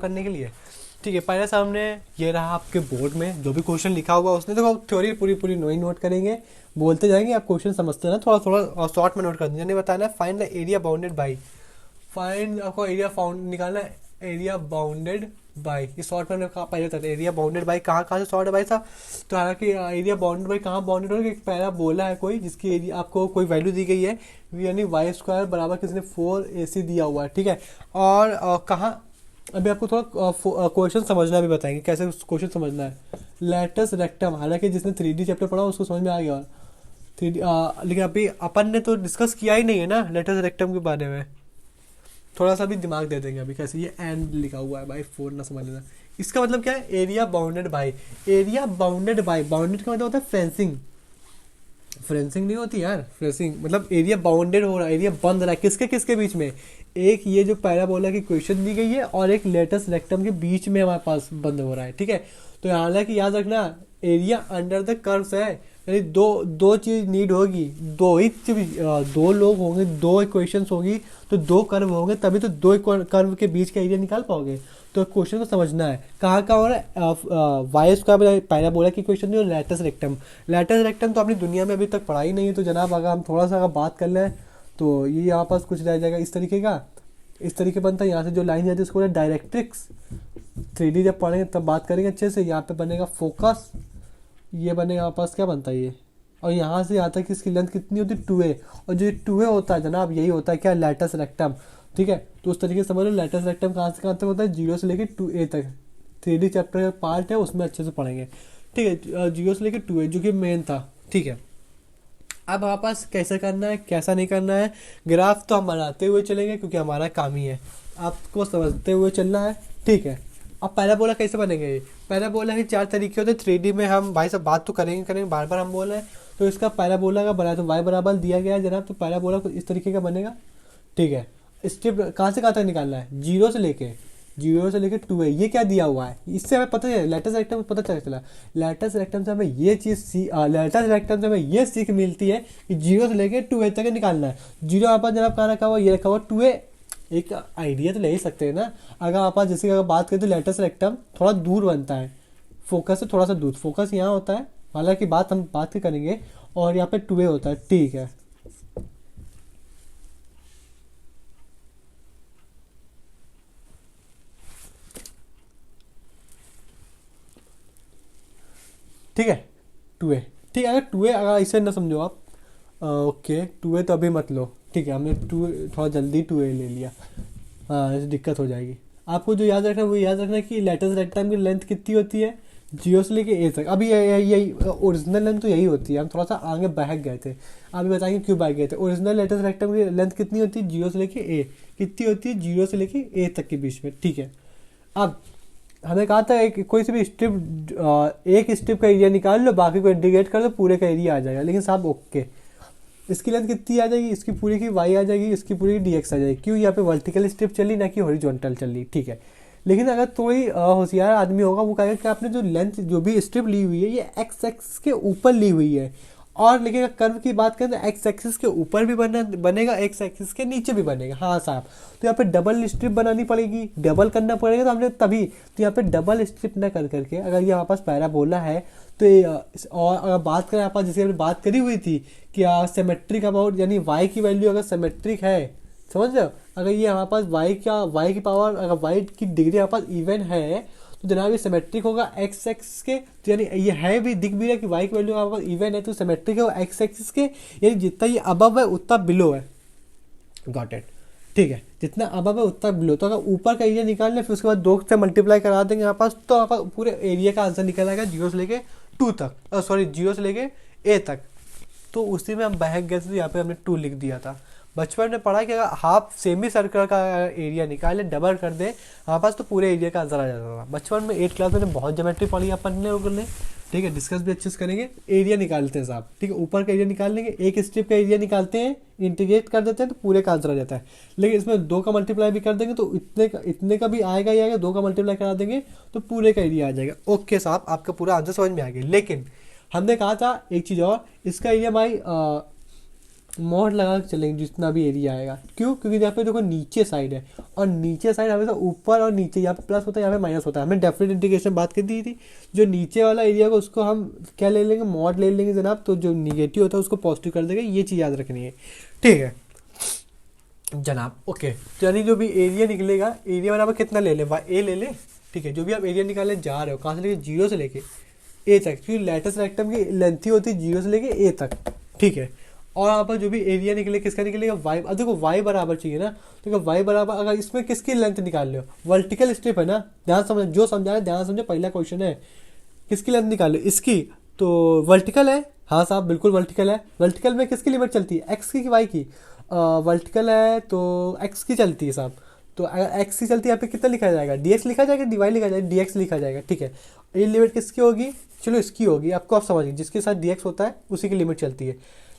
करने के लिए। ठीक है, पहले सामने ये रहा आपके बोर्ड में जो भी क्वेश्चन लिखा हुआ उसने, तो आप थ्योरी पूरी पूरी नहीं नोट करेंगे, बोलते जाएंगे, आप क्वेश्चन समझते हैं ना, थोड़ा थोड़ा और शॉर्ट में नोट कर देंगे। बताना है find the area bounded by, find आपको एरिया फाउंड निकालना है, एरिया बाउंडेड बाई, ये शॉर्ट में पहले था एरिया बाउंडेड बाई, कहाँ कहाँ से शॉर्ट है भाई साहब। तो हालांकि एरिया बाउंडेड बाई कहाँ बाउंडेड होगा, एक पहला बोला है कोई जिसकी एरिया आपको कोई वैल्यू दी गई है, यानी वाई स्क्वायर बराबर किसी ने 4ac दिया हुआ है। ठीक है, और कहाँ, अभी आपको थोड़ा क्वेश्चन समझना भी बताएंगे कैसे क्वेश्चन समझना है। लेटस रेक्टम, हालांकि जिसने 3D चैप्टर पढ़ा उसको समझ में आ गया, 3D लेकिन अभी अपन ने तो डिस्कस किया ही नहीं है ना लेटस रेक्टम के बारे में, थोड़ा सा भी दिमाग दे देंगे अभी कैसे। ये एंड लिखा हुआ है भाई, 4 ना समझ लेना। इसका मतलब क्या है, area bounded by, area bounded by, bounded का मतलब होता है फेंसिंग, फ्रेंसिंग नहीं होती यार, फ्रेंसिंग मतलब एरिया बाउंडेड हो रहा है, एरिया बंद रहा है, किसके किसके बीच में, एक ये जो पैराबोला की क्वेश्चन दी गई है और एक लेटस रेक्टम के बीच में हमारे पास बंद हो रहा है। ठीक है, तो हालांकि याद रखना एरिया अंडर द कर्व्स है, यानी दो दो चीज नीड होगी, दो ही दो लोग होंगे, दो इक्वेशंस होगी, तो दो कर्व होंगे, तभी तो दो कर्व के बीच का एरिया निकाल पाओगे। तो क्वेश्चन को समझना है कहाँ कहाँ हो रहा है, वाई स्क्वायर पैराबोला की क्वेश्चन नहीं, और लेटस रेक्टम, लेटस रेक्टम तो अपनी दुनिया में अभी तक पढ़ा ही नहीं है। तो जनाब अगर हम थोड़ा सा अगर बात कर लें तो ये यहाँ पास कुछ रह जाएगा इस तरीके का, इस तरीके बनता है, यहाँ से जो लाइन जाती है इसको बोलते हैं डायरेक्ट्रिक्स। 3D जब पढ़ेंगे तब बात करेंगे अच्छे से। यहाँ पे बनेगा फोकस, ये बनेगा यहाँ पास क्या बनता है ये, और यहाँ से यहाँ तक इसकी लेंथ कितनी होती है 2a, और जो 2a होता है जनाब यही होता है क्या, लेटस रेक्टम। ठीक है, तो उस तरीके से समझ लो लेटस रेक्टम कहाँ से कहाँ तक होता है, 0 से लेकर 2a तक, 3D चैप्टर का पार्ट है उसमें अच्छे से पढ़ेंगे। ठीक है, 0 से लेकर 2a जो कि मेन था। ठीक है, अब हमारे पास कैसे करना है कैसा नहीं करना है, ग्राफ तो हम बनाते हुए चलेंगे क्योंकि हमारा काम ही है, आपको समझते हुए चलना है। ठीक है, अब पैराबोला कैसे बनेंगे, पैराबोला के 4 तरीके होते हैं 3D में, हम भाई सब बात तो करेंगे करेंगे बार बार हम बोल रहे हैं। तो इसका पैराबोला का बनाया तो वाई बराबर दिया गया है जनाब, तो पैराबोला कुछ इस तरीके का बनेगा। ठीक है, स्टेप कहाँ से कहाँ तक निकालना है, 0 से लेके 2a, ये क्या दिया हुआ है, इससे हमें पता है लेटस रेक्टम पता चला, लेटस रेक्टम से हमें ये चीज़ लेटस रेक्टम से हमें ये सीख मिलती है कि 0 से लेके 2a तक निकालना है। 0 हमारे पास जनाब कहाँ रखा हुआ, ये रखा हुआ 2a, एक आइडिया तो ले ही सकते हैं ना। अगर आप जैसे अगर बात करें तो लेटस रेक्टम थोड़ा दूर बनता है फोकस से, थोड़ा सा दूर, फोकस यहाँ होता है, हालांकि बात हम बात ही करेंगे, और यहाँ पे 2a होता है। ठीक है, ठीक है 2a, ठीक है, अगर 2a अगर इसे ना समझो आप, ओके 2a तो अभी मत लो। ठीक है, हमने 2 थोड़ा जल्दी 2a ले लिया, हाँ ऐसे दिक्कत हो जाएगी। आपको जो याद रखना है वो याद रखना है कि लेटस रेक्टम की लेंथ कितनी होती है, 0 से लेके a तक। अभी यही ओरिजिनल लेंथ तो यही होती है, हम थोड़ा सा आगे बहक गए थे, अभी बताएंगे क्यों बहक गए थे। ओरिजिनल लेटस रेक्टम की लेंथ कितनी होती है, 0 से लेके a, कितनी होती है 0 से लेके a तक के बीच में। ठीक है, अब हमें कहा था एक कोई सी भी स्ट्रिप, एक स्ट्रिप का एरिया निकाल लो, बाकी को इंटीग्रेट कर दो, पूरे का एरिया आ जाएगा। लेकिन साहब ओके, इसकी लेंथ कितनी आ जाएगी, इसकी पूरी की वाई आ जाएगी, इसकी पूरी की dx आ जाएगी, क्यों, यहाँ पे वर्टिकल स्ट्रिप चली ना कि हॉरिजॉन्टल चली। ठीक है, लेकिन अगर कोई होशियार आदमी होगा वो कहेगा कि आपने जो लेंथ जो भी स्ट्रिप ली हुई है ये एक्स एक्स के ऊपर ली हुई है, और लेकिन कर्व की बात करें तो एक्स एक्सिस के ऊपर भी बनेगा, एक्स एक्सिस के नीचे भी बनेगा। हाँ साहब, तो यहाँ पे डबल स्ट्रिप बनानी पड़ेगी, डबल करना पड़ेगा, तो हमने तभी तो यहाँ पे डबल स्ट्रिप न कर करके, अगर ये हमारे पास पैराबोला है तो और अगर बात करें यहाँ पास जैसे हमने बात करी हुई थी कि सिमेट्रिक अबाउट, यानी वाई की वैल्यू अगर सिमेट्रिक है, समझ रहे हो, अगर ये हमारे पास वाई की पावर, अगर वाई की डिग्री हमारे पास इवन है तो जनाब ये सिमेट्रिक होगा एक्स एक्सिस के, तो यानी ये है भी दिख भी रहा है कि वाई की वैल्यू हमारे पास इवन है तो सिमेट्रिक है वो एक्स एक्सिस के, यानी जितना ये अबव है उतना बिलो है। गॉट इट, ठीक है, जितना अबव है उतना बिलो। तो अगर ऊपर का एरिया निकालना फिर उसके बाद 2 से मल्टीप्लाई करा देंगे यहाँ पास, तो हमारे पास पूरे एरिया का आंसर निकल आएगा 0 से लेके 2 तक, सॉरी 0 से लेके a तक। तो उसी में हम बहक गए थे, तो यहाँ पे हमने 2 लिख दिया था। बचपन में पढ़ा कि अगर हाफ सेमी सर्कल का एरिया निकाले डबल कर दे हमारे पास तो पूरे एरिया का आंसर आ जाता था। बचपन में 8 क्लास में बहुत ज्योमेट्री पढ़ी अपन ने। ठीक है, डिस्कस भी अच्छे से करेंगे। एरिया निकालते हैं साहब, ठीक है, ऊपर का एरिया निकाल लेंगे, एक स्ट्रिप का एरिया निकालते हैं, इंटीग्रेट कर देते हैं तो पूरे का आंसर आ जाता है। लेकिन इसमें 2 का मल्टीप्लाई भी कर देंगे तो इतने का भी आएगा ही आएगा, 2 का मल्टीप्लाई करा देंगे तो पूरे का एरिया आ जाएगा। ओके साहब, आपका पूरा आंसर समझ में आ गया। लेकिन हमने कहा था एक चीज़ और, इसका एरिया भाई मॉड लगा के चलेंगे जितना भी एरिया आएगा। क्यों? क्योंकि यहाँ पे देखो नीचे साइड है, और नीचे साइड हमेशा ऊपर और नीचे, यहाँ पे प्लस होता है यहाँ पे माइनस होता है। हमने डेफिनेट इंटीग्रेशन बात कर दी थी, जो नीचे वाला एरिया को उसको हम क्या ले लेंगे, मॉड ले लेंगे जनाब, तो जो निगेटिव होता है उसको पॉजिटिव कर देंगे। ये चीज़ याद रखनी है, ठीक है जनाब। ओके, तो यानी जो भी एरिया निकलेगा, एरिया बराबर कितना ले लें, ए ले लें, ठीक है। जो भी आप एरिया निकालने जा रहे हो, कहाँ से लेके, जीरो से लेके ए तक, क्योंकि लेटेस्ट रेक्टम की लेंथ ही होती है जीरो से लेके ए तक, ठीक है। और यहाँ पर जो भी एरिया निकले किसका निकलेगा, वाई। अब देखो वाई बराबर चाहिए ना, तो वाई बराबर, अगर इसमें किसकी लेंथ निकाल लो, वर्टिकल स्ट्रिप है ना, ध्यान समझ, जो समझा है ध्यान समझो, पहला क्वेश्चन है, किसकी लेंथ निकाल लो, इसकी, तो वर्टिकल है, हाँ साहब बिल्कुल वर्टिकल है। वर्टिकल में किसकी लिमिट चलती है, एक्स की वाई की, वर्टिकल है तो एक्स की चलती है साहब। तो अगर एक्स की चलती है, यहाँ पे कितना लिखा जाएगा, डी एक्स लिखा जाएगा, डी वाई लिखा जाएगा, डी एक्स लिखा जाएगा, ठीक है। ये लिमिट किसकी होगी, चलो इसकी होगी, आपको आप समझिए, जिसके साथ डी एक्स होता है उसी की लिमिट चलती है।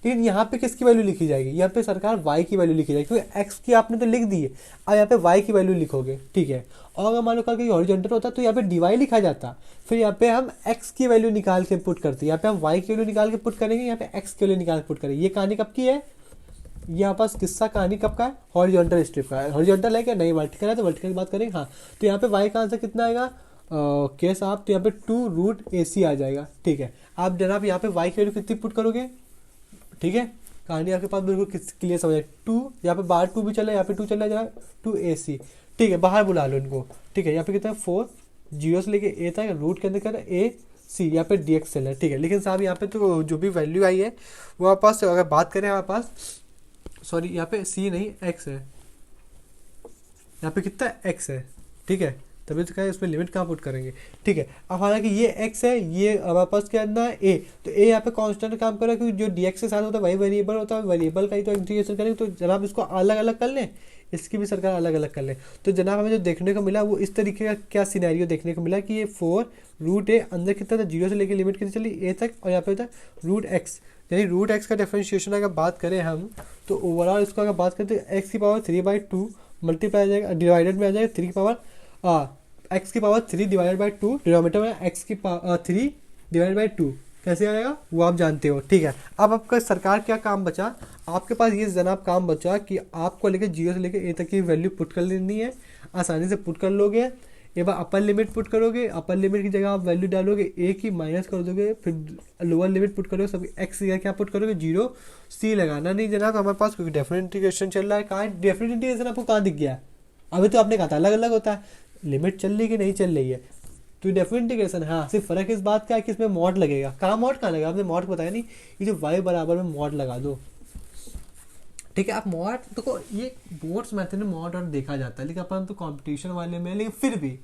लेकिन यहाँ पे किसकी वैल्यू लिखी जाएगी, यहाँ पे सरकार वाई की वैल्यू लिखी जाएगी, क्योंकि एक्स की आपने तो लिख दी है, अब यहाँ पे वाई की वैल्यू लिखोगे, ठीक है। और अगर मान लो कल हॉरिजॉन्टल होता तो यहाँ पे डी वाई लिखा जाता, फिर यहाँ पे हम एक्स की वैल्यू निकाल के पुट करते, यहाँ पे हम वाई की वैल्यू निकाल के पुट करेंगे, यहाँ पे एक्स की वैल्यू निकाल के पुट करेंगे। ये कहानी कब की है, यहाँ पास किस्सा कहानी कब का है, हॉरिजॉन्टल स्ट्रिप का है। हॉरिजॉन्टल है क्या, नहीं वर्टिकल है, तो वर्टिकल की बात करेंगे, हाँ। तो यहाँ पे वाई का आंसर कितना आएगा, के साहब, तो यहाँ पे 2√AC आ जाएगा, ठीक है। आप जनाब यहाँ पे वाई की वैल्यू कितनी पुट करोगे, ठीक है, कहानी आपके पास बिल्कुल क्लियर समझ है। 2 यहाँ पे बाहर 2 भी चला, यहाँ पे 2 चला जनाब, 2AC, ठीक है, बाहर बुला लो इनको, ठीक है। यहाँ पे कितना है 4, जीरो से लेके ए तक, रूट के अंदर क्या है AC, यहाँ पे DX चल रहा है, ठीक है। लेकिन साहब यहाँ पे तो जो भी वैल्यू आई है वो हमारे पास, अगर बात करें हमारे पास, सॉरी यहाँ पे C नहीं X है, यहाँ पे कितना X है, ठीक है, तभी तो क्या है, इसमें लिमिट कहाँ पुट करेंगे, ठीक है। अब हालांकि ये X है, ये हमारे पास क्या है A, तो A यहाँ पे कांस्टेंट काम कर रहा है, क्योंकि जो DX के साथ होता है वही वेरिएबल होता है, वेरिएबल का ही तो इंटीग्रेशन करेंगे। तो जनाब इसको अलग अलग कर लें, इसकी भी सरकार अलग अलग कर लें। तो जनाब हमें जो देखने को मिला वो इस तरीके का क्या सिनेरियो देखने को मिला कि ये 4√A अंदर कितना था, जीरो से लेकर लिमिट कितनी चली A तक, और यहाँ पे होता है √X, यानी √X का डिफरेंशिएशन अगर बात करें हम, तो ओवरऑल इसको अगर बात करें तो x की पावर 3/2 मल्टीप्लाई आ जाएगा, डिवाइडेड में आ जाएगा 3 की पावर x की पावर 3 डिवाइडेड बाई 2, डिनोमिनेटर में x की पावर 3 डिवाइडेड बाई 2, कैसे आएगा वो आप जानते हो, ठीक है। अब आपका सरकार क्या काम बचा, आपके पास ये जनाब काम बचा कि आपको लेकर जीरो से लेकर ए तक की वैल्यू पुट कर लेनी है, आसानी से पुट कर लोगे। एक बार अपर लिमिट पुट करोगे, अपर लिमिट की जगह आप वैल्यू डालोगे ए की, माइनस कर दोगे, फिर लोअर लिमिट पुट करोगे, सब एक्स की जगह क्या पुट करोगे, जीरो। सी लगाना नहीं जनाब हमारे पास, क्योंकि डेफिनेट इंटीग्रेशन चल रहा है। कहाँ डेफिनेट इंटीग्रेशन आपको कहाँ दिख गया है, अभी तो आपने कहा था अलग अलग होता है, लिमिट चल रही कि नहीं चल रही है, तो डेफिनेट इंटीग्रेशन। हाँ, सिर्फ फर्क इस बात का है कि इसमें मॉड लगेगा। कहाँ मॉड कहाँ लगेगा, आपने मॉड बताया नहीं, ये जो वाई बराबर में मॉड लगा दो, ठीक है। आप मॉड देखो, ये बोर्ड्स मेथड में मॉड और देखा जाता है, लेकिन अपन तो कंपटीशन वाले में, लेकिन फिर भी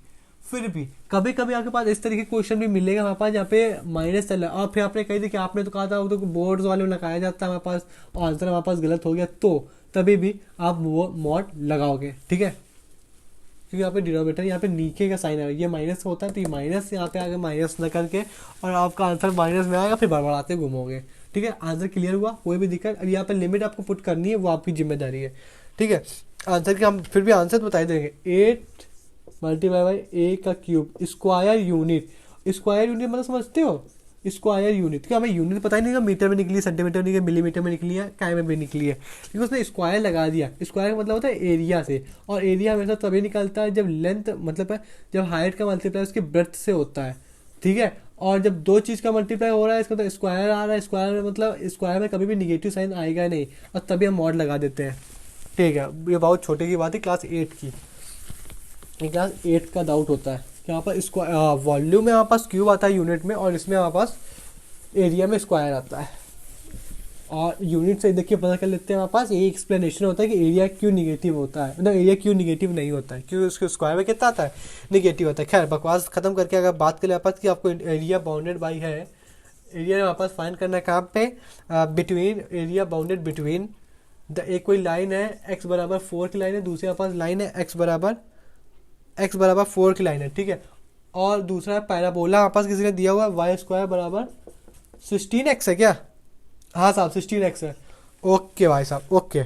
कभी कभी आपके पास इस तरीके क्वेश्चन भी मिलेगा हमारे पास, जहाँ पे माइनस चल रहा है, और फिर आपने कही थी कि आपने तो कहा था वो तो बोर्ड्स वाले में लगाया जाता है हमारे पास, और आंसर हमारे पास गलत हो गया, तो तभी भी आप वो मॉड लगाओगे, ठीक है। क्योंकि यहाँ पे डिनोमिनेटर, यहाँ पे नीचे का साइन है, ये माइनस होता है, तो ये माइनस यहाँ पे आगे माइनस न करके, और आपका आंसर माइनस में आएगा, फिर बड़बड़ाते घूमोगे, ठीक है। आंसर क्लियर हुआ, कोई भी दिक्कत, अब यहाँ पे लिमिट आपको पुट करनी है, वो आपकी जिम्मेदारी है, ठीक है। आंसर की हम फिर भी आंसर बता देंगे, 8 मल्टीप्लाई बाई ए का cube, square unit. Square unit मतलब समझते हो, स्क्वायर यूनिट, क्योंकि हमें यूनिट पता ही नहीं, मीटर में निकली, सेंटीमीटर में निकली, मिलीमीटर में निकली है, काय में भी निकली है, लेकिन उसने स्क्वायर लगा दिया। स्क्वायर का मतलब होता है एरिया से, और एरिया हमेशा तभी निकलता है जब लेंथ, मतलब जब हाइट का मल्टीप्लाई उसकी ब्रेथ से होता है, ठीक है। और जब दो चीज़ का मल्टीप्लाई हो रहा है, इसका मतलब स्क्वायर आ रहा है, स्क्वायर में मतलब स्क्वायर में कभी भी निगेटिव साइन आएगा नहीं, और तभी हम मॉड लगा देते हैं, ठीक है। ये बहुत छोटे की बात है, क्लास 8 की, क्लास 8 का डाउट होता है कि यहाँ पर स्क्वायर वॉल्यूम में हमारे पास क्यूब आता है यूनिट में, और इसमें हमारे पास एरिया में स्क्वायर आता है। और यूनिट से देखिए पता कर लेते हैं, हमारे पास यही एक्सप्लेनेशन होता है कि एरिया क्यों निगेटिव होता है, मतलब एरिया क्यों निगेटिव नहीं होता है, क्योंकि उसके स्क्वायर में कितना आता है, निगेटिव होता है। खैर बकवास खत्म करके अगर बात करें आपस कि आपको एरिया बाउंडेड बाई है, एरिया वापस फाइंड करना है कहाँ पे, between, area bounded between the, एक कोई लाइन है x बराबर 4 की लाइन है, दूसरे पास लाइन है x बराबर 4 की लाइन है, ठीक है। और दूसरा पैराबोला आपस किसी ने दिया हुआ है, वाई स्क्वायर बराबर 16x है क्या, हाँ साहब 16x है, ओके भाई साहब ओके,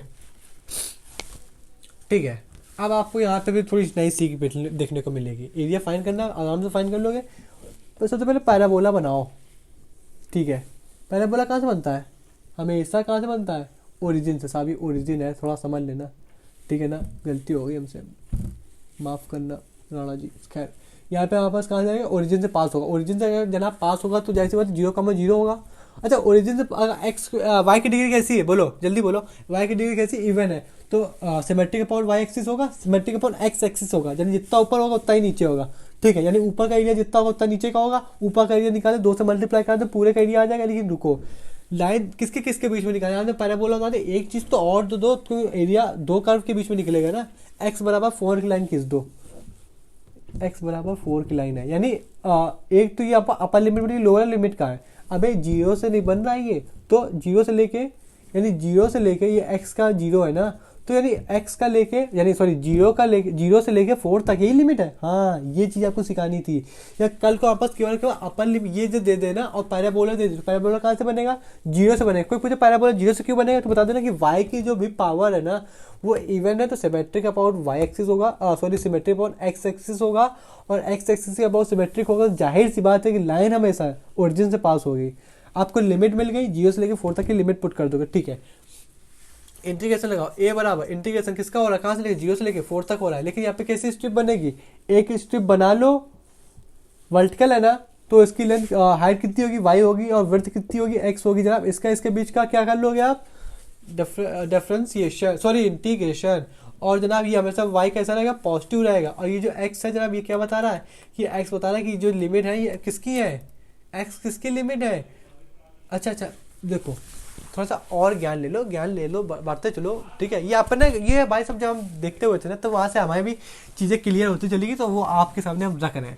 ठीक है। अब आपको यहाँ पे भी थोड़ी नई सीख देखने को मिलेगी। एरिया फाइंड करना आराम से फाइंड कर लोगे, तो सबसे पहले पैराबोला बनाओ, ठीक है। पैराबोला कहाँ से बनता है, हमेशा कहाँ से बनता है, ओरिजिन से, साहब ये ओरिजिन है, थोड़ा समझ लेना, ठीक है ना, गलती हो गई हमसे, माफ़ करना राणा जी। खैर यहाँ पे हमारे पास कहाँ जाएगा, ओरिजिन से पास होगा, ओरिजिन से अगर जनाब पास होगा तो जैसी बात 0,0 होगा। अच्छा ओरिजिन से एक्स वाई की डिग्री कैसी है, बोलो जल्दी बोलो, वाई की डिग्री कैसी, इवन है, तो सिमेट्रिक अपॉन वाई एक्सिस होगा, सिमेट्रिक अपॉन एक्स एक्सिस होगा, यानी जितना ऊपर होगा उतना ही नीचे होगा, ठीक है, यानी ऊपर का एरिया जितना होगा उतना नीचे का होगा। ऊपर का एरिया निकाले 2 से मल्टीप्लाई कर दे पूरे का एरिया आ जाएगा। लेकिन रुको, लाइन किसके किसके बीच में निकाले, यहाँ पैराबोला बना दे, एक चीज़ तो और दो तो एरिया 2 कर्व के बीच में निकलेगा ना। एक्स बराबर 4 की लाइन खींच दो, एक्स बराबर 4 की लाइन है, यानी एक तो ये अपर लिमिट बनी, लोअर लिमिट का है। अबे 0 से नहीं बन रहा है ये, तो 0 से लेके, यानी 0 से लेके ये x का 0 है ना, तो यानी x का लेके, यानी सॉरी 0 से लेके 4 तक यही लिमिट है। हाँ ये चीज़ आपको सिखानी थी, या कल को आपस केवल अपर लिमिट ये जो दे देना और पैराबोला दे दे, पैराबोला कहाँ से बनेगा, 0 से बनेगा। कोई पूछे पैराबोला 0 से क्यों बनेगा, तो बता देना कि y की जो भी पावर है ना वो इवन है, तो सिमेट्रिक अबाउट y एक्सिस होगा, sorry symmetric about x axis होगा, और x एक्सिस के अबाउट सिमेट्रिक होगा। जाहिर सी बात है कि लाइन हमेशा ओरिजिन से पास होगी। आपको लिमिट मिल गई, 0 से लेकर 4 तक की लिमिट पुट कर दोगे, ठीक है। इंटीग्रेशन लगाओ, ए बराबर इंटीग्रेशन किसका हो रहा है, कहाँ से लेके 0 से लेके 4 तक हो रहा है। लेकिन यहाँ पे कैसी स्ट्रिप बनेगी, एक स्ट्रिप बना लो, वर्टिकल है ना, तो इसकी लेंथ हाइट कितनी होगी, y होगी, और विड्थ कितनी होगी, x होगी। जनाब इसका इसके बीच का क्या कर लोगे आप, डिफरेंशिएशन, सॉरी इंटीग्रेशन। और जनाब ये हमेशा y कैसा रहेगा, पॉजिटिव रहेगा। और ये जो x है जनाब, ये क्या बता रहा है कि x बता रहा है कि जो लिमिट है ये किसकी है, x किसकी लिमिट है। अच्छा देखो थोड़ा सा और ज्ञान ले लो, बढ़ते चलो, ठीक है। ये अपने ये भाई सब जब हम देखते हुए थे ना, तो वहाँ से हमारी भी चीज़ें क्लियर होती चलेगी, तो वो आपके सामने हम रख रहे हैं।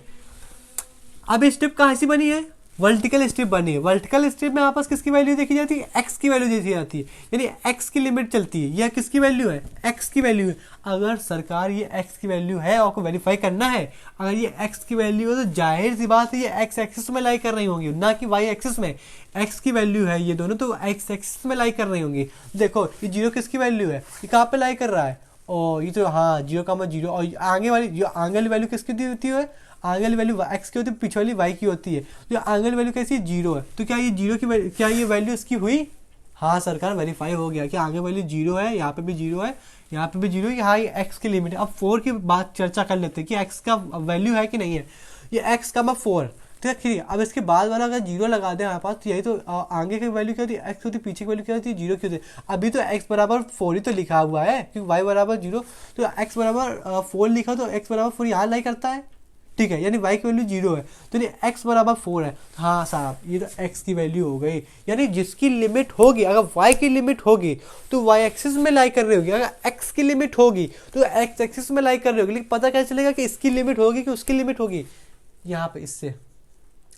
अब स्ट्रिप कहाँ से बनी है, वर्टिकल स्ट्रिप बनी है। वर्टिकल स्ट्रिप में आपस किसकी वैल्यू देखी जाती है, एक्स की वैल्यू देखी जाती है, यानी एक्स की लिमिट चलती है। यह किसकी वैल्यू है, एक्स की वैल्यू है। अगर सरकार ये एक्स की वैल्यू है, आपको वेरीफाई करना है, अगर ये एक्स की वैल्यू है तो जाहिर सी बात है ये एक्स एक्सिस में लाई कर रही होंगी, ना कि वाई एक्सिस में। एक्स की वैल्यू है ये दोनों, तो एक्स एक्सिस में लाई कर रही होंगी। देखो ये 0 किसकी वैल्यू है, ये कहाँ पे लाई कर रहा है, और ये तो हाँ 0,0। और आगे वाली वैल्यू किसकी होती है, आगे वाली वैल्यू एक्स की होती है, पीछे वाली वाई की होती है। तो आगे वाली वैल्यू कैसी है, 0 है। तो क्या ये 0 की क्या ये वैल्यू इसकी हुई, हाँ सरकार वेरीफाई हो गया कि आगे वैल्यू 0 है, यहाँ पे भी 0 है, यहाँ पे भी 0 है। हाँ ये एक्स की लिमिट है। अब 4 की बात चर्चा कर लेते हैं कि एक्स का वैल्यू है कि नहीं है। ये एक्स का 4, ठीक है। अब इसके बाद वाला अगर 0 लगा दें हमारे पास, तो यही तो आगे की वैल्यू क्या होती है, एक्स होती है, पीछे की वैल्यू क्या होती है, 0 की होती है। अभी तो एक्स बराबर 4 ही तो लिखा हुआ है, क्योंकि वाई बराबर 0, तो एक्स बराबर 4 लिखा, तो एक्स बराबर 4 यहाँ लाई करता है, ठीक है, यानी y की वैल्यू 0 है, तो ये x बराबर 4 है। हाँ साहब ये तो x की वैल्यू हो गई, यानी जिसकी लिमिट होगी, अगर y की लिमिट होगी तो y एक्सिस में लाई कर रही होगी, अगर x की लिमिट होगी तो x एक्सिस में लाई कर रही होगी। लेकिन पता कैसे चलेगा कि इसकी लिमिट होगी कि उसकी लिमिट होगी, यहाँ पे इससे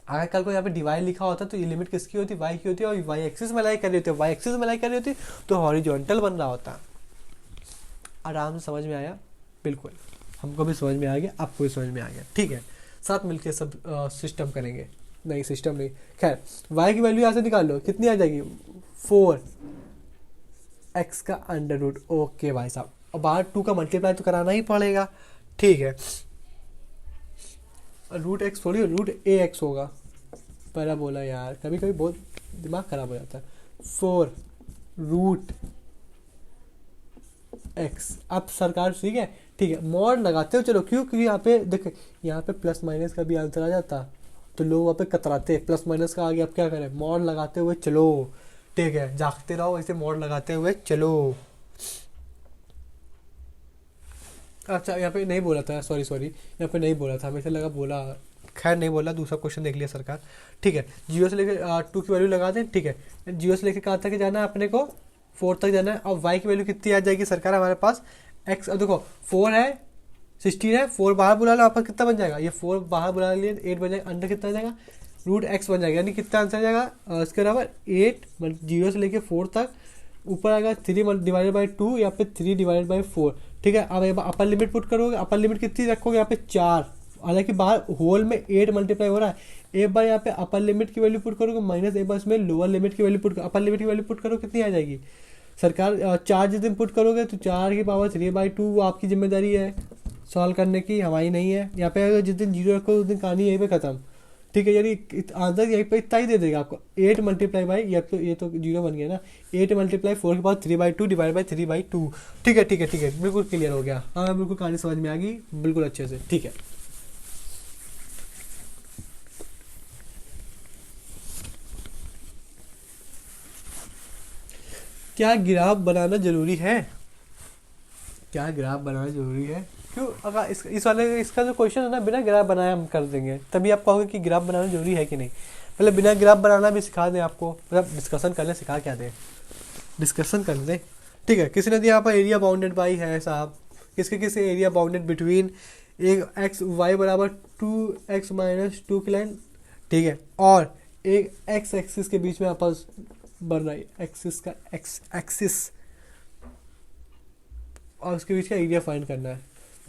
अगर कल को यहाँ पे डिवाइड लिखा होता तो ये लिमिट किसकी होती, y की होती है, और y एक्सिस में लाई कर रही होती है, y एक्सिस में लाई कर रही होती तो हॉरिजॉन्टल बन रहा होता। आराम से समझ में आया, बिल्कुल हमको भी समझ में आ गया, आपको भी समझ में आ गया, ठीक है। साथ मिलके सब सिस्टम करेंगे, नहीं सिस्टम नहीं, खैर y की वैल्यू यहाँ से निकाल लो, कितनी आ जाएगी, 4x का अंडर रूट। ओके भाई साहब, और बाहर 2 का मल्टीप्लाई तो कराना ही पड़ेगा, ठीक है। रूट एक्स थोड़ी रूट ए एक्स होगा, पहला बोला यार, कभी कभी बहुत दिमाग खराब हो जाता है। 4 रूट एक्स, अब सरकार ठीक है, मॉड लगाते हो चलो, क्यों, क्योंकि यहाँ पे देखे, यहाँ पे प्लस माइनस का भी आंसर आ जाता तो लोग वहाँ पे कतराते, प्लस माइनस का आ गया, अब क्या करें, मॉड लगाते हुए चलो, ठीक है, जागते रहो ऐसे मॉड लगाते हुए चलो। अच्छा यहाँ पे नहीं बोला था, सॉरी यहाँ पे नहीं बोला था, हमें लगा बोला, खैर नहीं बोला, दूसरा क्वेश्चन देख लिया सरकार, ठीक है। 0 से लेकर 2 की वैल्यू लगा दें, ठीक है। 0 से लेकर कहाँ तक जाना है अपने को, 4 तक जाना है। और y की वैल्यू कितनी आ जाएगी सरकार हमारे पास, x, देखो 4 है, 16 है, 4 बाहर बुला लो, आपका कितना बन जाएगा, ये 4 बाहर बुला लिए 8 बन जाएगा, अंडर कितना आ जाएगा, रूट x बन जाएगा, यानी कितना आंसर आ जाएगा इसके बराबर 8, 0 से लेकर 4 तक, ऊपर आएगा 3 डिवाइडेड बाई 2, यहाँ पे 3 डिवाइडेड बाई 4, ठीक है। अब अपर लिमिट पुट करोगे, अपर लिमिट कितनी रखोगे, यहाँ पे 4, हालांकि बाहर होल में 8 मल्टीप्लाई हो रहा है। एक बार यहाँ पे अपर लिमिट की वैल्यू पुट करोगे, माइनस एक बार इसमें लोअर लिमिट की वैल्यू पुट करो, अपर लिमिट की वैल्यू पुट करो, कितनी आ जाएगी सरकार, 4 जिस दिन पुट करोगे तो 4 की पावर 3/2 वो आपकी जिम्मेदारी है सॉल्व करने की, हमारी नहीं है। यहाँ पे अगर जिस दिन 0 रखो उस दिन कहानी यहीं पे खत्म, ठीक है, यानी आंसर यहीं पे इतना ही दे देगा आपको, 8 मल्टीप्लाई बाई, ये तो 0 बन गया ना, 8 मल्टीप्लाई 4 के बाद 3/2 डिवाइड बाई 3/2। ठीक है ठीक है ठीक है, बिल्कुल क्लियर हो गया। हाँ बिल्कुल कहानी समझ में आ गई बिल्कुल अच्छे से। ठीक है, क्या ग्राफ बनाना जरूरी है? क्या ग्राफ बनाना जरूरी है? क्यों? अगर इस वाले इसका जो क्वेश्चन है ना, बिना ग्राफ बनाए हम कर देंगे, तभी आप कहोगे कि ग्राफ बनाना जरूरी है कि नहीं। पहले बिना ग्राफ बनाना भी सिखा दें आपको, मतलब डिस्कशन करने सिखा क्या दें, डिस्कशन कर दें। ठीक है, किसी ने दिया यहाँ पर एरिया बाउंडेड बाई है साहब, किसके किसी एरिया बाउंडेड बिटवीन एक एक्स वाई बराबर 2x-2 की लाइन, ठीक है, और एक एक्स एक्सिस के बीच में आपस बढ़ रहा है, एक्सिस का एक्स एक्सिस, और उसके बीच का एरिया फाइंड करना है।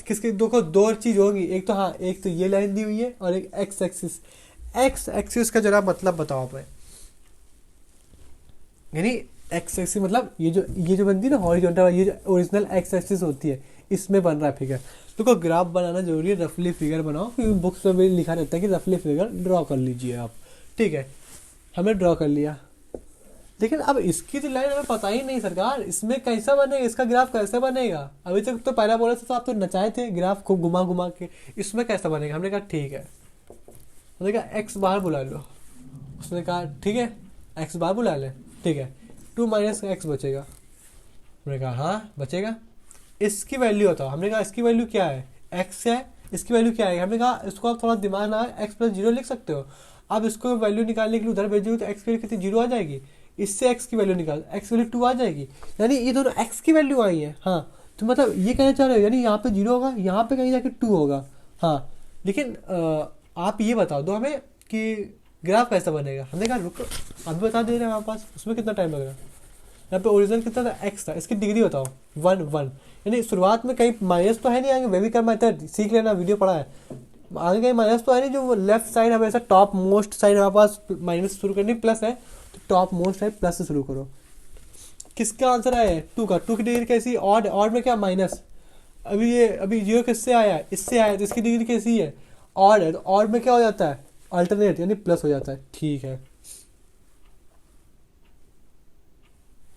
किसके दो चीज होगी, एक तो हाँ, एक तो ये लाइन दी हुई है और एक एक्स एक्सिस। एक्स एक्सिस का जरा मतलब बताओ आप, यानी एक्स एक्सिस मतलब ये जो बनती है ना हॉरिजॉन्टल, ये जो ओरिजिनल एक्स एक्सिस होती है, इसमें बन रहा है फिगर। तो ग्राफ बनाना जरूरी है, रफली फिगर बनाओ, क्योंकि बुक्स में भी लिखा रहता है कि रफली फिगर ड्रॉ कर लीजिए आप। ठीक है, हमने ड्रॉ कर लिया, लेकिन अब इसकी तो लाइन हमें पता ही नहीं सरकार, इसमें कैसा बनेगा, इसका ग्राफ कैसे बनेगा? अभी तक तो पहला बोला था तो आप तो नचाए थे ग्राफ को घुमा घुमा के, इसमें कैसा बनेगा? हमने कहा ठीक है, हमने कहा एक्स बार बुला लो, उसने कहा ठीक है एक्स बार बुला ले, ठीक है, 2 - x बचेगा। हमने कहा हाँ बचेगा, इसकी वैल्यू बताओ। हमने कहा इसकी वैल्यू क्या है, x है, इसकी वैल्यू क्या है? हमने कहा इसको आप थोड़ा दिमाग लगा x+0 लिख सकते हो। अब इसको वैल्यू निकालने के लिए उधर भेजोगे तो x की वैल्यू कितनी 0 आ जाएगी, इससे x की वैल्यू निकाल, x वैल्यू 2 आ जाएगी, यानी ये दोनों x की वैल्यू आई है। हाँ, तो मतलब ये कहना चाह रहे हो, यानी यहाँ पे 0 होगा, यहाँ पे कहीं जाके 2 होगा। हाँ, लेकिन आप ये बता दो हमें कि ग्राफ कैसा बनेगा। हमने कहा रुको अभी बता दे रहे हैं हमारे पास, उसमें कितना टाइम लग रहा है। यहाँ पे ओरिजिनल कितना था, x था, इसकी डिग्री बताओ 1 यानी शुरुआत में कहीं माइनस तो है नहीं, आगे वेविकर मेथड सीख लेना, वीडियो पढ़ा है, आगे कहीं माइनस तो है नहीं, जो लेफ्ट साइड हमेशा टॉप मोस्ट साइड हमारे पास माइनस शुरू करनी, प्लस है तो टॉप मोस्ट साइड प्लस से शुरू करो। किसका आंसर आया है 2 का, 2 की डिग्री कैसी, ऑड, ऑड में क्या माइनस, अभी 0 किससे आया है, इससे आया है, तो इसकी डिग्री कैसी है, ऑड है, तो ऑड में क्या हो जाता है, अल्टरनेट यानी प्लस हो जाता है। ठीक है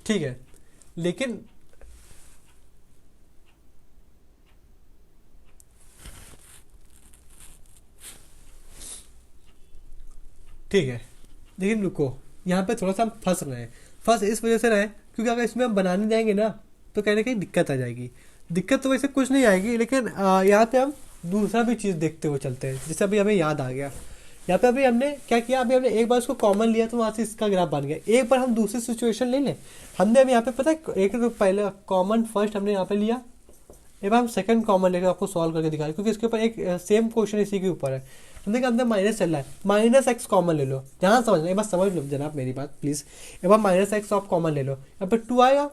ठीक है, लेकिन ठीक है, लेकिन रुको, यहाँ पे थोड़ा सा हम फंस रहे हैं। फंस इस वजह से रहे क्योंकि अगर इसमें हम बनाने जाएंगे ना तो कहीं ना कहीं दिक्कत आ जाएगी। दिक्कत तो वैसे कुछ नहीं आएगी, लेकिन यहाँ पे हम दूसरा भी चीज़ देखते हुए चलते हैं। जैसे अभी हमें याद आ गया, यहाँ पे अभी हमने क्या किया, अभी हमने एक बार उसको कॉमन लिया तो वहाँ से इसका ग्राफ बन गया। एक बार हम दूसरी सिचुएशन ले लें, हमने अभी यहाँ पे पता है एक तो पहले कॉमन फर्स्ट हमने यहाँ पे लिया, एक बार हम सेकंड कॉमन लेकर आपको सॉल्व करके दिखाएं, क्योंकि इसके ऊपर एक सेम क्वेश्चन इसी के ऊपर है। हमने कहा अंदर माइनस चल रहा है, -x कॉमन ले लो, जहाँ समझना एक बार समझ लो जनाब मेरी बात प्लीज, एक बार -x आप कॉमन ले लो, यहाँ पे 2 आएगा,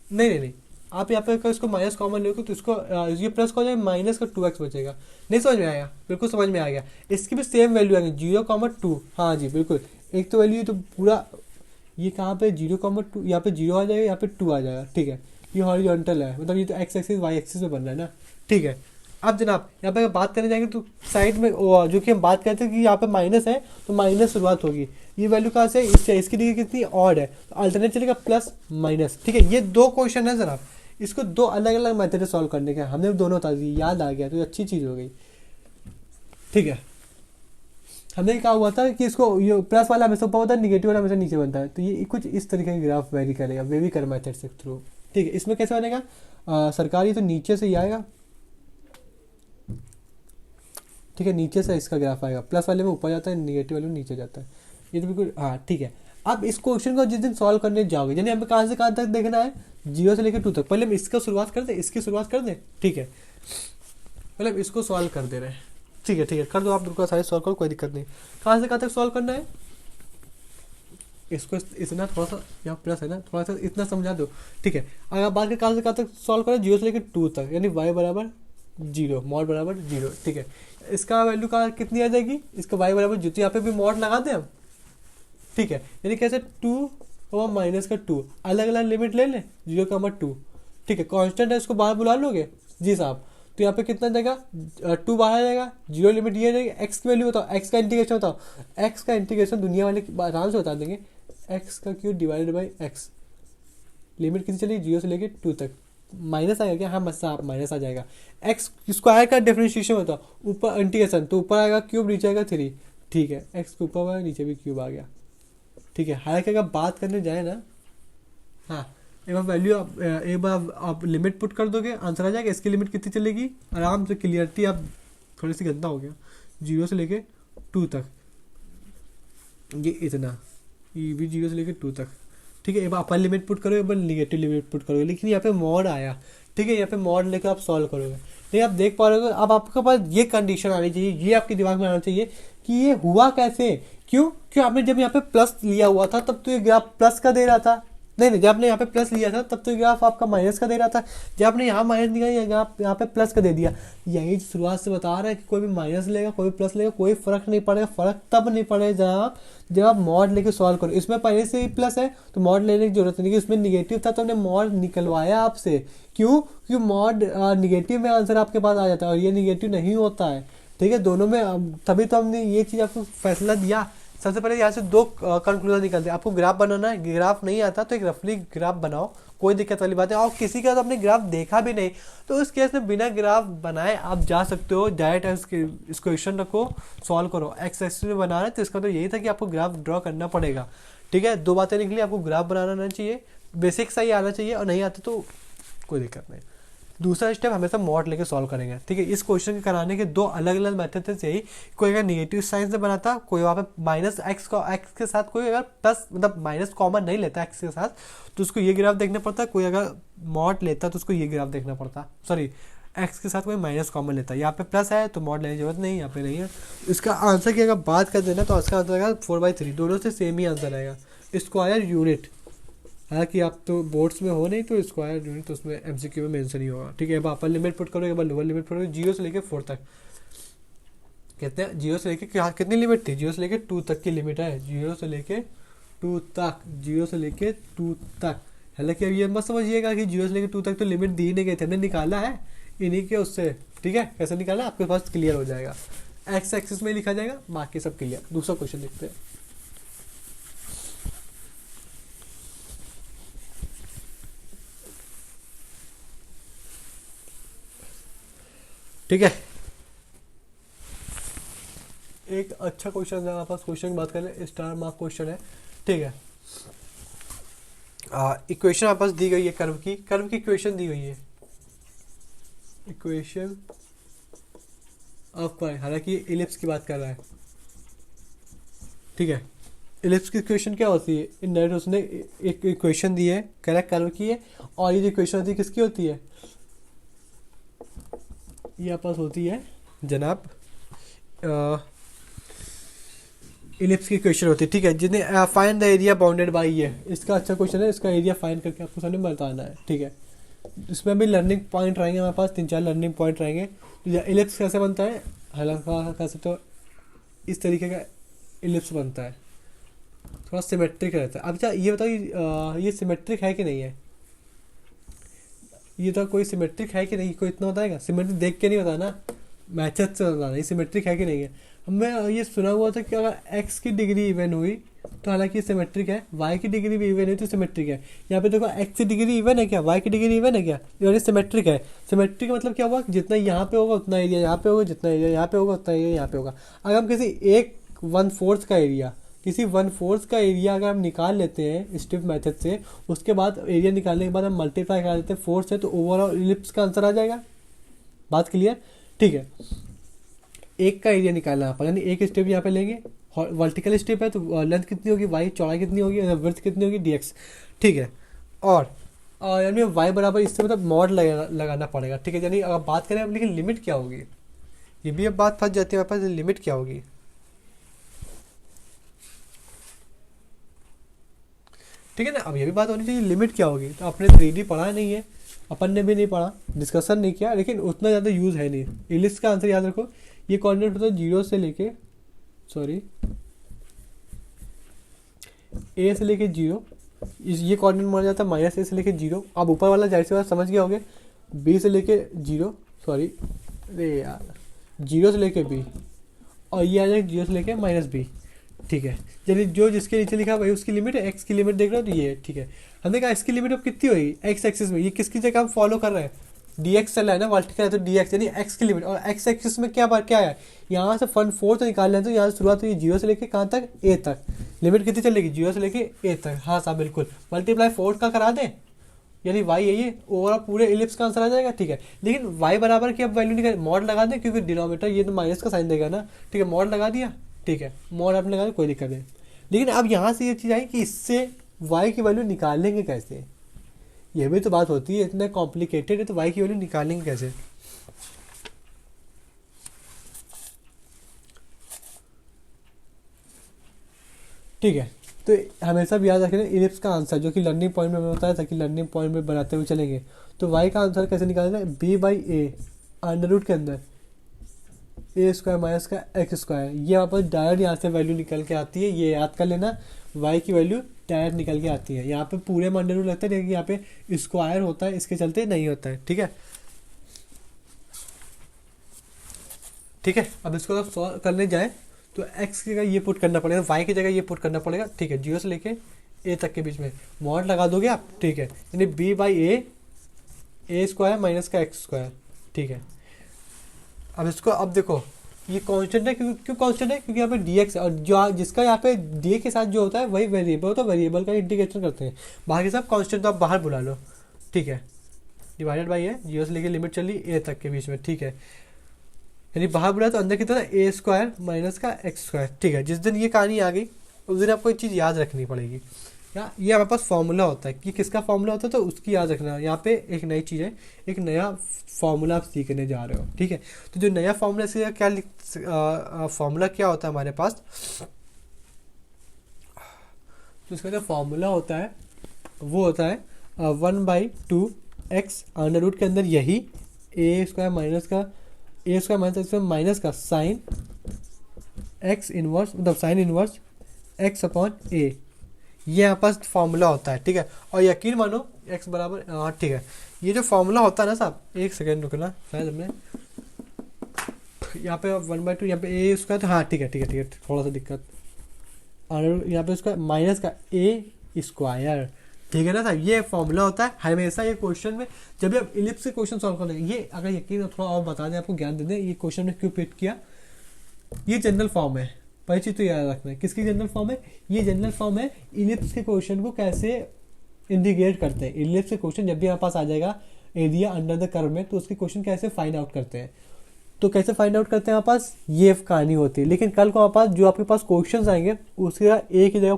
नहीं नहीं नहीं, आप यहाँ पे अगर इसको माइनस कॉमन लोगे तो इसको ये प्लस का हो जाएगा, माइनस का 2x बचेगा। नहीं समझ में आया? बिल्कुल समझ में आ गया। इसकी भी सेम वैल्यू आएगी 0,2, हाँ जी बिल्कुल, एक तो वैल्यू तो पूरा ये कहाँ पे 0,2, यहाँ पे 0 आ जाएगा, यहाँ पे 2 आ जाएगा। ठीक है, ये हॉरिजॉन्टल है, मतलब ये तो x एक्सिस y एक्सिस में बन रहा है ना। ठीक है, अब जनाब यहाँ पे अगर बात करने जाएंगे तो साइड में जो कि हम बात करते हैं कि यहाँ पे माइनस है तो माइनस शुरुआत होगी, ये वैल्यू कहाँ से, इससे, इसकी डिग्री कितनी ऑड है तो अल्टरनेट चलेगा प्लस माइनस। ठीक है, ये 2 क्वेश्चन है जनाब, इसको 2 अलग अलग मेथड से सॉल्व करने के, हमने दोनों बता दी, याद आ गया तो अच्छी चीज़ हो गई। ठीक है, हमने कहा हुआ था कि इसको ये प्लस वाला हमेशा ऊपर होता है, निगेटिव वाला हमेशा नीचे बनता है, तो ये कुछ इस तरीके का ग्राफ वेरी करेगा, वेवी कर मेथड से थ्रू। ठीक है, इसमें कैसे बनेगा, सरकारी तो नीचे से ही आएगा। ठीक है, नीचे से इसका ग्राफ आएगा, प्लस वाले में ऊपर जाता है, निगेटिव वाले में नीचे जाता है, ये तो बिल्कुल हाँ ठीक है। अब इस क्वेश्चन को जिस दिन सॉल्व करने जाओगे, यानी हमें कहाँ से कहाँ तक देखना है, 0 से लेकर 2 तक। पहले हम इसका शुरुआत कर दें, इसकी शुरुआत कर दें। ठीक है, पहले हम इसको सॉल्व कर दे रहे हैं। ठीक है कर दो आप, बिल्कुल सारे सॉल्व करो, कोई दिक्कत नहीं। कहाँ से कहाँ तक सॉल्व करना है, इसको इतना थोड़ा सा यहाँ प्लस है ना, थोड़ा सा इतना समझा दो। ठीक है, अगर आप बात करें कहाँ से कहाँ तक सॉल्व करें, 0 से लेकर 2 तक, यानी y बराबर 0, मॉड बराबर 0। ठीक है, इसका वैल्यू कहाँ कितनी आ जाएगी, इसका y बराबर 0, तो यहाँ पे भी मॉड लगा दें हम। ठीक है, यानी कैसे 2 और माइनस का 2 अलग अलग लिमिट ले लें, 0,2। ठीक है, कांस्टेंट है, इसको बाहर बुला लोगे जी साहब, तो यहाँ पे कितना जाएगा, 2 बाहर आ जाएगा, जीरो लिमिट ये रहेगी। एक्स की वैल्यू बताओ, एक्स का इंटीग्रेशन बताओ, एक्स का इंटीग्रेशन दुनिया वाले आराम से बता देंगे, एक्स का cube divided by x, limit कितनी चलेगी, 0 से लेके 2 तक, माइनस आएगा क्या, हाँ मस्सा माइनस आ जाएगा। एक्स स्क्वायर का डिफरेंशिएशन बताओ, ऊपर इंटीग्रेशन तो ऊपर आएगा क्यूब, नीचे आएगा 3, ठीक है, एक्स के ऊपर आएगा नीचे भी क्यूब आ गया, ठीक है। हालांकि अगर बात करने जाए ना, हाँ एक बार वैल्यू आप एक बार आप लिमिट पुट कर दोगे, आंसर आ जाएगा। इसकी लिमिट कितनी चलेगी, आराम से, क्लियरिटी आप थोड़ी सी गंदा हो गया, 0 से लेके 2 तक, ये इतना, ये भी 0 से लेके 2 तक, ठीक है। एक बार अपर लिमिट पुट करोगे, एक बार निगेटिव लिमिट पुट करोगे, लेकिन यहाँ पे मॉड आया, ठीक है, यहाँ पे मॉड लेकर आप सॉल्व करोगे, लेकिन आप देख पा रहे हो। अब आपके पास ये कंडीशन आनी चाहिए, ये आपके दिमाग में आना चाहिए कि ये हुआ कैसे, क्यों क्यों आपने जब यहाँ पे प्लस लिया हुआ था तब तो ये ग्राफ प्लस का दे रहा था, नहीं जब आपने यहाँ पे प्लस लिया था तब तो ग्राफ आपका माइनस का दे रहा था, जब आपने यहाँ माइनस दिया ये ग्राफ यहाँ पे प्लस का दे दिया। यही शुरुआत से बता रहा है कि कोई भी माइनस लेगा कोई भी प्लस लेगा कोई फर्क नहीं पड़ेगा, फर्क तब नहीं पड़ेगा जब आप मॉड लेके सॉल्व करो। इसमें पहले से ही प्लस है तो मॉड लेने की जरूरत नहीं, इसमें निगेटिव था तो हमने मॉड निकलवाया आपसे, क्यों, क्योंकि मॉड निगेटिव में आंसर आपके पास आ जाता है और ये निगेटिव नहीं होता है, ठीक है, दोनों में। तभी तो हमने ये चीज़ आपको फैसला दिया। सबसे पहले यहाँ से 2 कंक्लूजन निकलते हैं। आपको ग्राफ बनाना है, ग्राफ नहीं आता तो एक रफली ग्राफ बनाओ, कोई दिक्कत वाली बात है। और किसी का तो आपने ग्राफ देखा भी नहीं तो उस केस में बिना ग्राफ बनाए आप जा सकते हो, डायरेक्ट इस क्वेश्चन रखो, सॉल्व करो। एक्स एक्सिस में बनाना है तो इसका तो यही था कि आपको ग्राफ ड्रॉ करना पड़ेगा, ठीक है। 2 बातें निकली, आपको ग्राफ बनाना आना चाहिए, बेसिक सही आना चाहिए, और नहीं आता तो कोई दिक्कत नहीं। दूसरा स्टेप हमेशा मॉड लेके सॉल्व करेंगे, ठीक है। इस क्वेश्चन के कराने के 2 अलग अलग मेथड थे यही, कोई अगर निगेटिव साइन से बनाता, कोई वहाँ पे माइनस एक्स के साथ, कोई अगर प्लस मतलब माइनस कॉमन नहीं लेता एक्स के साथ तो उसको ये ग्राफ देखना पड़ता, कोई अगर मॉड लेता तो उसको ये ग्राफ देखना पड़ता, सॉरी एक्स के साथ कोई माइनस कॉमन लेता। यहाँ पे प्लस है तो मॉड लेने की जरूरत नहीं, यहाँ पे नहीं है। इसका आंसर की अगर बात कर देना तो इसका आंसर आएगा 4/3, दोनों से सेम ही आंसर आएगा। स्क्वायर यूनिट, हालांकि आप तो बोर्ड्स में हो नहीं तो स्क्वायर यूनिट तो उसमें एमसीक्यू में मेंशन ही होगा, ठीक है। अब अपर लिमिट पुट करोगे, एक बार लोअर लिमिट पुट करोगे, 0 से लेके 4 तक, कहते हैं 0 से लेके कितनी लिमिट थी, 0 से लेके 2 तक की लिमिट है, 0 से लेके 2 तक, 0 से लेके 2 तक। हालांकि अब ये मत समझिएगा कि 0 से लेके 2 तक तो लिमिट दी नहीं गई थी, हमने निकाला है इन्हीं के उससे, ठीक है। कैसे निकाला आपके पास क्लियर हो जाएगा, एक्स एक्सिस में लिखा जाएगा, बाकी सब क्लियर। दूसरा क्वेश्चन देखते हैं, ठीक है। एक अच्छा क्वेश्चन है हमारे पास, क्वेश्चन की बात करें, स्टार मार्क क्वेश्चन है, ठीक है। इक्वेशन हमारे पास दी गई है, कर्व की इक्वेशन दी गई है, इक्वेशन ऑफ कर्व, हालांकि इलिप्स की बात कर रहा है, ठीक है। इलिप्स की इक्वेशन क्या होती है, इनडायरेक्ट उसने एक इक्वेशन दी है, करेक्ट कर्व की है, और ये जो इक्वेशन होती है किसकी होती है, ये पास होती है जनाब इलिप्स की इक्वेशन होती है, ठीक है। जिन्हें find the area bounded by ये, इसका अच्छा क्वेश्चन है, इसका एरिया फाइंड करके आपको सामने बताना है, ठीक है। इसमें भी लर्निंग पॉइंट रहेंगे हमारे पास, 3-4 लर्निंग पॉइंट रहेंगे। इलिप्स कैसे बनता है, हालांकि कैसे तो इस तरीके का इलिप्स बनता है, थोड़ा सिमेट्रिक रहता है। अब अच्छा ये बताओ ये सिमेट्रिक है कि नहीं है, ये तो कोई सिमेट्रिक है कि नहीं, कोई इतना बताएगा, सिमेट्रिक देख के नहीं बताना, मैचेस से बताना ये सिमेट्रिक है कि नहीं है। हमें ये सुना हुआ था कि अगर एक्स की डिग्री इवन हुई तो हालांकि सिमेट्रिक है, वाई की डिग्री भी इवन हुई तो सिमेट्रिक है। यहाँ पे देखो एक्स की डिग्री इवन है क्या, वाई की डिग्री इवन है क्या, यानी सिमेट्रिक है। सिमेट्रिक का मतलब क्या हुआ, जितना यहाँ पे होगा उतना एरिया यहाँ पे होगा, जितना एरिया यहाँ पे होगा उतना एरिया यहाँ पे होगा। अगर हम किसी एक 1/4 का एरिया, किसी 1/4 का एरिया अगर हम निकाल लेते हैं स्टिफ मेथड से, उसके बाद एरिया निकालने के बाद हम मल्टीप्लाई करा देते हैं 4 से, तो ओवरऑल इलिप्स का आंसर आ जाएगा। बात क्लियर, ठीक है। एक का एरिया निकालना है, यानी एक स्टेप यहाँ पे लेंगे, वर्टिकल स्टेप है तो लेंथ कितनी होगी वाई, चौड़ाई कितनी होगी, विड्थ कितनी होगी dx, ठीक है। और यानी वाई बराबर इससे मतलब मॉड लगाना पड़ेगा, ठीक है। यानी अगर बात करें अब, लेकिन लिमिट क्या होगी, ये भी अब बात फंस जाती है हमारे पास, लिमिट क्या होगी, ठीक है ना। अब ये भी बात होनी चाहिए लिमिट क्या होगी। तो आपने 3D पढ़ा नहीं है, अपन ने भी नहीं पढ़ा, डिस्कशन नहीं किया, लेकिन उतना ज़्यादा यूज़ है नहीं। इलिप्स का आंसर याद रखो, ये कोऑर्डिनेट होता है 0 से लेके, सॉरी a से लेके 0, ये कोऑर्डिनेट माना जाता है -a से लेके 0। अब ऊपर वाला जाहिर सी बात समझ गए होगे, b से लेके 0, सॉरी, अरे यार, जीरो से लेके बी, और ये आ जाएगा जीरो से लेके माइनस बी। ठीक है, चलिए जो जिसके नीचे लिखा है भाई उसकी लिमिट है, एक्स की लिमिट देख रहे हो तो ये है। ठीक है, हमने कहा इसकी लिमिट अब कितनी होगी एक्स एक्सिस में, ये किसकी जगह हम फॉलो कर रहे हैं, डी एक्स चल रहा है ना, वर्टिकल है तो डी एक्स, यानी एक्स की लिमिट, और एक्स एक्सिस में क्या बात क्या है, यहाँ से फन फोर तो निकाल लें, तो यहाँ से शुरुआत हुई जीरो से लेके कहाँ तक, ए तक, लिमिट कितनी चलेगी, जीरो से लेके ए तक। हाँ साहब बिल्कुल, मल्टीप्लाई फोर का करा दें, यानी वाई है ये, ओवरऑल पूरे इलिप्स का आंसर आ जाएगा। ठीक है, लेकिन वाई बराबर की अब वैल्यू निकाल, मॉड लगा दें, क्योंकि डिनोमिनेटर ये तो माइनस का साइन देगा ना। ठीक है, मॉड लगा दिया। ठीक है, मॉड आपने लगा दिया, कोई दिक्कत नहीं। लेकिन अब यहाँ से ये चीज़ आई कि इससे वाई की वैल्यू निकालेंगे कैसे, ये भी तो बात होती है, इतना कॉम्प्लिकेटेड है तो वाई की वैल्यू निकालेंगे कैसे। ठीक है, तो हमेशा भी याद रखें इलिप्स का आंसर जो कि लर्निंग पॉइंट में होता है, ताकि लर्निंग पॉइंट में बनाते हुए चलेंगे। तो वाई का आंसर कैसे निकालना है, b by a under root के अंदर ए स्क्वायर माइनस का एक्स स्क्वायर, ये यहाँ पर डायरेक्ट यहाँ से वैल्यू निकल के आती है, ये याद कर लेना, वाई की वैल्यू डायरेक्ट निकल के आती है। यहाँ पे पूरे में अंडर रूट लगता है, लेकिन यहाँ पे स्क्वायर होता है, इसके चलते नहीं होता है। ठीक है, ठीक है, अब इसको जब सॉल्व करने जाए तो x की जगह ये पुट करना पड़ेगा, y की जगह ये पुट करना पड़ेगा। ठीक है, जीरो से लेके a तक के बीच में मॉड लगा दोगे आप। ठीक है, यानी b by A square minus का एक्स स्क्वायर। ठीक है, अब इसको अब देखो ये कांस्टेंट है, क्यों कांस्टेंट है, क्योंकि यहाँ पे dx और जो जिसका यहाँ पे d के साथ जो होता है वही वेरिएबल होता है, वेरिएबल का इंटीग्रेशन करते हैं, बाकी सब कांस्टेंट तो आप बाहर बुला लो। ठीक है, डिवाइडेड बाई है, जीरो से लेके लिमिट चली a तक के बीच में। ठीक है, यानी बाहर बुलाया तो अंदर की तरह ए स्क्वायर माइनस का एक्स स्क्वायर। ठीक है, जिस दिन ये कहानी आ गई उस दिन आपको एक चीज़ याद रखनी पड़ेगी, या ये हमारे पास फॉर्मूला होता है कि किसका फॉर्मूला होता है, तो उसकी याद रखना। यहाँ पे एक नई चीज़ है, एक नया फॉर्मूला आप सीखने जा रहे हो। ठीक है, तो जो नया फॉर्मूला से क्या फॉर्मूला क्या होता है हमारे पास, तो इसका जो फॉर्मूला होता है वो होता है 1/2 एक्स अंडर रूट के अंदर यही ए स्क्वायर माइनस का ए स्क्वायर माइनस का साइन एक्स इनवर्स, मतलब साइन इनवर्स एक्स अपॉन ए, ये यहाँ पास फॉर्मूला होता है। ठीक है, और यकीन मानो एक्स बराबर, हाँ ठीक है, ये जो फॉर्मूला होता है ना साहब, एक सेकेंड रुकना शायद हमने यहाँ पे 1/2 यहाँ पे ए स्क्वायर, तो हाँ ठीक है ठीक है ठीक है, थोड़ा सा दिक्कत, और यहाँ पे उसका माइनस का ए स्क्वायर। ठीक है ना साहब, ये फॉर्मूला होता है हमेशा ये क्वेश्चन में, जब भी आप इलिप्स के क्वेश्चन सॉल्व करेंगे। ये अगर यकीन थोड़ा और बता दें, आपको ज्ञान दे दें, ये क्वेश्चन में क्यों पिक किया, ये जनरल फॉर्म है, पहली चीज तो याद रखना है। किसकी जनरल फॉर्म है, ये जनरल फॉर्म है इलिप्स के क्वेश्चन को कैसे इंटीग्रेट करते हैं। इलिप्स के क्वेश्चन जब भी हमारे पास आ जाएगा एरिया अंडर द कर्व में, तो उसके क्वेश्चन कैसे फाइंड आउट करते हैं, तो कैसे फाइंड आउट करते हैं हमारे पास ये कहानी होती है। लेकिन कल को हमारे पास जो आपके पास क्वेश्चंस आएंगे उसके ए की जगह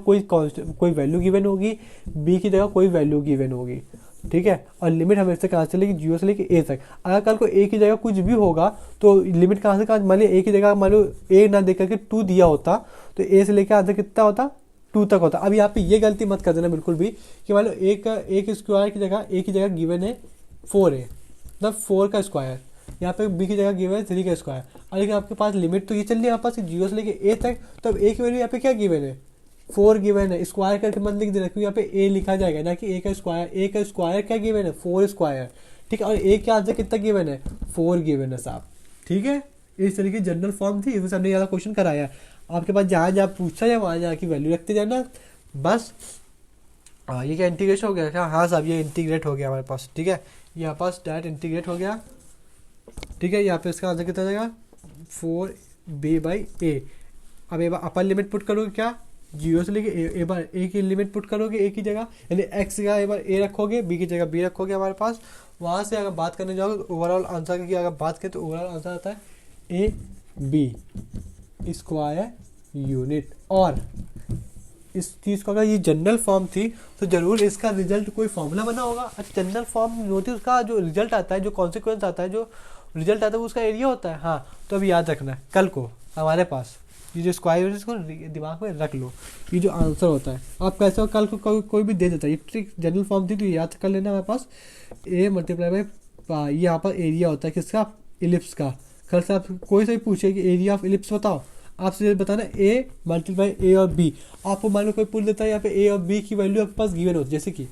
कोई वैल्यू गिवन होगी, बी की जगह कोई वैल्यू गिवन होगी। ठीक है, और लिमिट हमेशा कहाँ से लेगी, जीरो से लेके ए तक। अगर कल को ए की जगह कुछ भी होगा तो लिमिट कहाँ से कहाँ, मान लो ए की जगह मान लो ए ना देख करके 2 दिया होता, तो ए से लेकर आधा कितना होता, 2 तक होता। अब यहाँ पे ये गलती मत कर देना बिल्कुल भी कि मान लो ए के स्क्वायर की जगह ए की जगह गिवन है 4a, मतलब 4 का स्क्वायर, यहाँ पे बी की जगह गिवन है 3 का स्क्वायर। और लेकिन आपके पास लिमिट तो ये चल रही है यहाँ पास जीरो से लेके ए तक, तो अब ए की वैल्यू यहाँ पे क्या गिवन है, 4 गिवन है, स्क्वायर करके मत लिख देना, क्योंकि यहाँ पे ए लिखा जाएगा ना कि ए का स्क्वायर क्या गिवन है, 4 स्क्वायर। ठीक है, और ए के आंसर कितना गिवन है, 4 गिवन है साहब। ठीक है, इस तरीके की जनरल फॉर्म थी, इसमें हमने ज़्यादा क्वेश्चन कराया। आपके पास जहाँ जहाँ पूछा जाए वहाँ जहाँ की वैल्यू रखते जाना बस। ये क्या इंटीग्रेशन हो गया क्या, हाँ साहब ये इंटीग्रेट हो गया हमारे पास। ठीक है, यहाँ पास डायरेक्ट इंटीग्रेट हो गया। ठीक है, यहाँ पे इसका आंसर कितना जाएगा, 4b/a। अब एक बार अपर लिमिट पुट करोगे क्या, जीरो से लेके एक बार ए की लिमिट पुट करोगे ए की जगह, यानी एक्स की जगह एक बार ए रखोगे, बी की जगह बी रखोगे हमारे पास। वहाँ से अगर बात करने जाओगे तो ओवरऑल आंसर की अगर बात करें तो ओवरऑल आंसर आता है ए बी स्क्वायर यूनिट। और इस चीज़ को अगर ये जनरल फॉर्म थी तो जरूर इसका रिजल्ट कोई फॉर्मूला बना होगा। जनरल फॉर्म होती है, उसका जो रिजल्ट आता है, जो कॉन्सिक्वेंस आता है, जो रिजल्ट आता है वो उसका एरिया होता है। हाँ, तो अभी याद रखना है, कल को हमारे पास ये जो स्क्वायर है इसको दिमाग में रख लो, ये जो आंसर होता है आप कैसे हो, कल को कोई भी दे देता है। ये ट्रिक जनरल फॉर्म थी तो याद कर लेना हमारे पास, ए मल्टीप्लाई बाई यहाँ पर एरिया होता है किसका, इलिप्स का। कल से आप कोई से भी पूछे कि एरिया ऑफ इलिप्स बताओ, आपसे बताना ए मल्टीप्लाई ए और बी। आपको मान लो कोई पूछ लेता है यहाँ पे ए और बी की वैल्यू आपके पास गिवन होती है, जैसे कि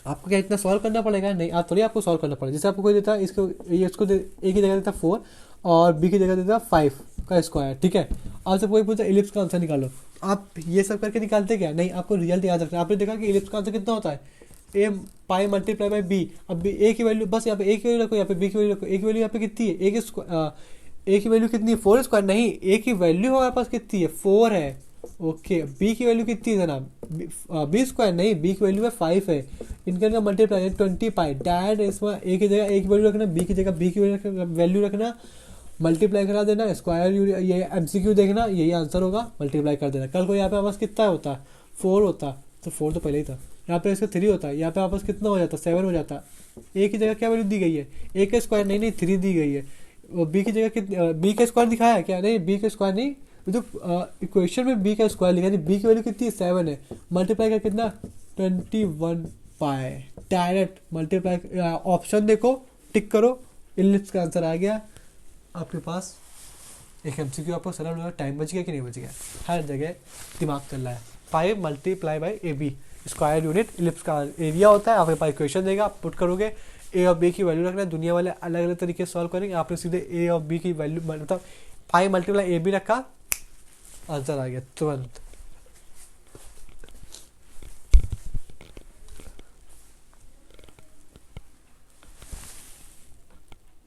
आपको क्या इतना सॉल्व करना पड़ेगा? नहीं, आप थोड़ी आपको सॉल्व करना पड़ेगा। जैसे आपको कोई देता है इसको, ये इसको ए की जगह देता है 4 और बी की जगह देता है 5 का स्क्वायर, ठीक है। आपसे कोई पूछता है इलिप्स का आंसर निकालो, आप ये सब करके निकालते क्या? नहीं, आपको रिजल्ट याद रखना है। आपने देखा कि इलिप्स का आंसर कितना होता है? ए पाई मल्टीप्लाई बाई बी। अब ए की वैल्यू बस यहाँ पे ए की वैल्यू रखो, यहाँ पे बी की वैल्यू रखो। ए की वैल्यू यहाँ पे कितनी है? ए की वैल्यू कितनी है? 4 स्क्वायर। नहीं, ए की वैल्यू हमारे पास कितनी है? 4 है। ओके, बी की वैल्यू कितनी है जनाब? बी स्क्वायर नहीं, बी की वैल्यू है 5 है। इनका का मल्टीप्लाई 20 पाई। डायरेक्ट इसमें ए की जगह ए की वैल्यू रखना, बी की जगह बी की वैल्यू रखना, मल्टीप्लाई करा देना, स्क्वायर ये एमसीक्यू देखना, यही आंसर होगा, मल्टीप्लाई कर देना। कल को यहाँ पे हमारे पास कितना होता? 4 होता, तो 4 तो पहले ही था। यहाँ पे इसका 3 होता है, यहाँ पे आपस कितना हो जाता? 7 हो जाता। ए की जगह क्या वैल्यू दी गई है? ए का स्क्वायर नहीं नहीं 3 दी गई है। और बी की जगह कितनी? बी का स्क्वायर दिखाया है क्या? नहीं, बी का स्क्वायर नहीं, जो इक्वेशन में बी का स्क्वायर लिखा है, बी की वैल्यू कितनी है? 7 है। मल्टीप्लाई कर कितना? 21 पाई। डायरेक्ट मल्टीप्लाई, ऑप्शन देखो, टिक करो, इलिप्स का आंसर आ गया आपके पास। एक एमसीक्यू आपको सरल होगा। टाइम बच गया कि नहीं बच गया? हर जगह दिमाग चल रहा है। 5 multiply by a b square unit ellipse का एरिया होता है। आपके पास इक्वेशन देगा, आप पुट करोगे, ए और बी की वैल्यू रखना है। दुनिया वाले अलग अलग तरीके से सॉल्व करेंगे, आपने सीधे ए और बी की वैल्यू मतलब 5 मल्टीप्लाई ए बी रखा, आंसर आ गया तुरंत।